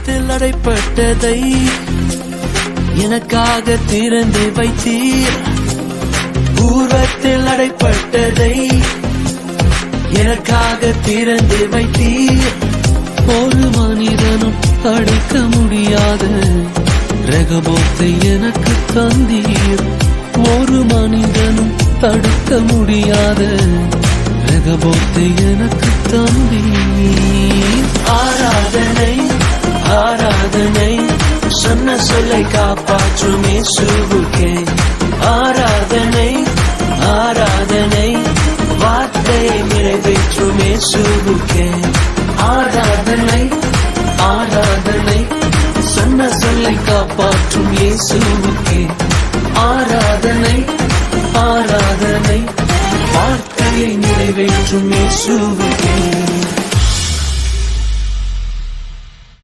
பூர்வத்தில் அடைப்பட்டதை எனக்காக திறந்து வைத்தீர். பூர்வத்தில் அடைப்பட்டதை எனக்காக திறந்து வைத்தீர். ஒரு மனிதனும் அடைக்க முடியாத ரெகபோத்தை எனக்கு தந்தீர். ஒரு மனிதனும் தடுக்க முடியாத ரெகபோத்தை எனக்கு தந்தீர். ஆராதனை ஆராதனை சொன்ன சொல்லை காப்பாற்றும் இயேசுவுக்கே. ஆராதனை ஆராதனை வார்த்தையை நிறைவேற்றும் இயேசுவுக்கே. ஆராதனை ஆராதனை சொன்ன சொல்லை காப்பாற்றும் இயேசுவுக்கே. ஆராதனை ஆராதனை வார்த்தையை நிறைவேற்றும் இயேசுவுக்கே.